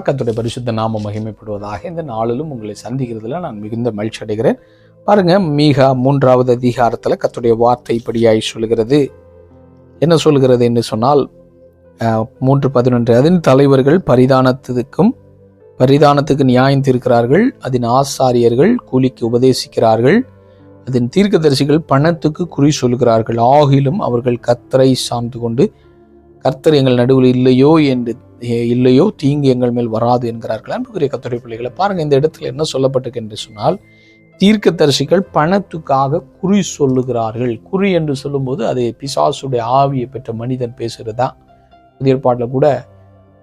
கர்த்தருடைய பரிசுத்த நாமம் மகிமைப்படுவதாக. இந்த நாளிலும் உங்களை சந்திக்கிறதுல நான் மிகுந்த மகிழ்ச்சி அடைகிறேன். பாருங்க, மீகா 3வது அதிகாரத்தில் கர்த்தருடைய வார்த்தை இப்படியாய் சொல்கிறது. என்ன சொல்கிறது என்று சொன்னால் 3:11, அதன் தலைவர்கள் பரிதானத்துக்கு நியாயம் தீர்க்கிறார்கள், அதன் ஆசாரியர்கள் கூலிக்கு உபதேசிக்கிறார்கள், அதன் தீர்க்கதரிசிகள் பணத்துக்கு குறி சொல்கிறார்கள். ஆகிலும் அவர்கள் கர்த்தரை சார்ந்து கொண்டு, கர்த்தர் எங்கள் நடுவில் இல்லையோ தீங்கு எங்கள் மேல் வராது என்கிறார்கள். அன்புக்குரிய கர்த்தருடைய பிள்ளைகளை பாருங்க, இந்த இடத்துல என்ன சொல்லப்பட்டிருக்கு என்று சொன்னால், தீர்க்கதரிசிகள் பணத்துக்காக குறி சொல்லுகிறார்கள். குறி என்று சொல்லும்போது அது பிசாசுடைய ஆவியை பெற்ற மனிதன் பேசுகிறதா. புதிய ஏற்பாட்டில் கூட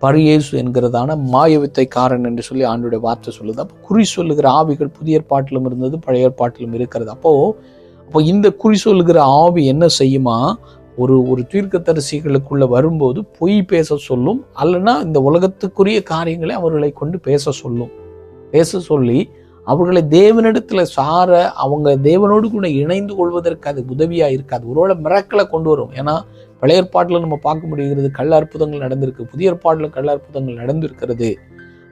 பரியேசு என்கிறதான மாயவித்தைக்காரன் என்று சொல்லி ஆண்டுடைய வார்த்தை சொல்லுது. அப்போ குறி சொல்லுகிற ஆவிகள் புதிய ஏற்பாட்டிலும் இருந்தது, பழைய ஏற்பாட்டிலும் இருக்கிறது. அப்போ இந்த குறி சொல்லுகிற ஆவி என்ன செய்யுமா, ஒரு தீர்க்கதரிசிகளுக்குள்ள வரும்போது பொய் பேச சொல்லும், அல்லனா இந்த உலகத்துக்குரிய காரியங்களை அவர்களை கொண்டு பேச சொல்லி அவர்களை தேவனிடத்துல சார, அவங்க தேவனோடு கூட இணைந்து கொள்வதற்கு அது உதவியா இருக்காது. ஒருவேளை மிராக்கிளை கொண்டு வரும். ஏன்னா பழைய ஏற்பாட்டில் நம்ம பார்க்க முடிகிறது, கள்ள அற்புதங்கள் நடந்திருக்கு. புதிய ஏற்பாட்டில் கள்ள அற்புதங்கள் நடந்திருக்கிறது.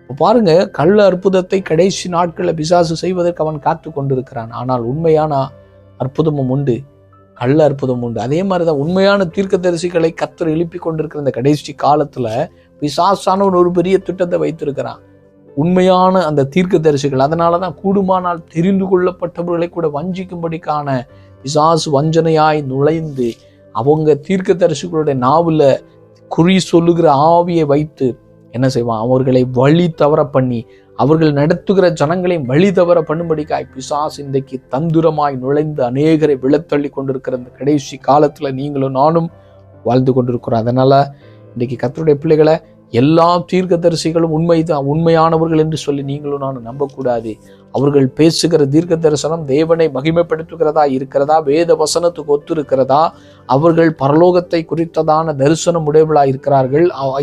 இப்போ பாருங்க, கள்ள அற்புதத்தை கடைசி நாட்களில் பிசாசு செய்வதற்கு அவன் காத்து கொண்டிருக்கிறான். ஆனால் உண்மையான அற்புதமும் உண்டு, கள்ள அற்புதம் உண்டு. அதே மாதிரிதான் உண்மையான தீர்க்கதரிசிகளை கர்த்தர் எழுப்பி கொண்டிருக்கிற இந்த கடைசி காலத்துல பிசாசானவன் ஒரு பெரிய திட்டத்தை வைத்திருக்கிறான். உண்மையான அந்த தீர்க்கதரிசிகள், அதனாலதான் கூடுமானால் தெரிந்து கொள்ளப்பட்டவர்களை கூட வஞ்சிக்கும்படிக்கான பிசாசு வஞ்சனையாய் நுழைந்து அவங்க தீர்க்கதரிசிகளுடைய நாவுல குறி சொல்லுகிற ஆவியை வைத்து என்ன செய்வான், அவர்களை வழி தவற பண்ணி, அவர்கள் நடத்துகிற ஜனங்களையும் வழி தவற பண்ணும்படிக்காய் பிசாசு இன்றைக்கு தந்துரமாய் நுழைந்து அநேகரை விழத்தள்ளி கொண்டிருக்கிற இந்த கடைசி காலத்துல நீங்களும் நானும் வாழ்ந்து கொண்டிருக்கிறோம். அதனால இன்றைக்கு கர்த்தருடைய பிள்ளைகளை, எல்லா தீர்க்கதரிசிகளும் உண்மையானவர்கள் என்று சொல்லி நீங்களும் நானும் நம்பக்கூடாது. அவர்கள் பேசுகிற தீர்க்க தரிசனம் தேவனை மகிமைப்படுத்துகிறதா இருக்கிறதா, வேத வசனத்துக்கு ஒத்து இருக்கிறதா, அவர்கள் பரலோகத்தை குறித்ததான தரிசனம் உடையவர்களா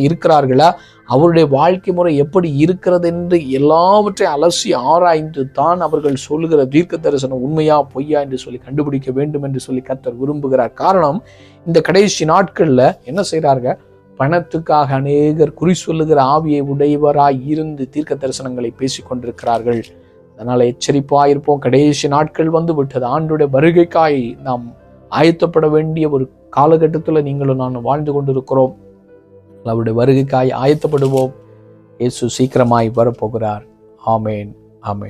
இருக்கிறார்களா, அவருடைய வாழ்க்கை முறை எப்படி இருக்கிறது என்று எல்லாவற்றையும் அலசி ஆராய்ந்து தான் அவர்கள் சொல்லுகிற தீர்க்க தரிசனம் உண்மையா பொய்யா என்று சொல்லி கண்டுபிடிக்க வேண்டும் என்று சொல்லி கர்த்தர் விரும்புகிறார். காரணம், இந்த கடைசி நாட்கள்ல என்ன செய்கிறார்கள், பணத்துக்காக அநேகர் குறி சொல்லுகிற ஆவியை உடையவராய் இருந்து தீர்க்க தரிசனங்களை பேசிக் கொண்டிருக்கிறார்கள். அதனால எச்சரிப்பாயிருப்போம். கடைசி நாட்கள் வந்து விட்டது. ஆண்டுடைய வருகைக்காய் நாம் ஆயத்தப்பட வேண்டிய ஒரு காலகட்டத்தில் நீங்களும் நான் வாழ்ந்து கொண்டிருக்கிறோம். அவருடைய வருகைக்காய் ஆயத்தப்படுவோம். இயேசு சீக்கிரமாய் வரப்போகிறார். ஆமேன், ஆமேன்.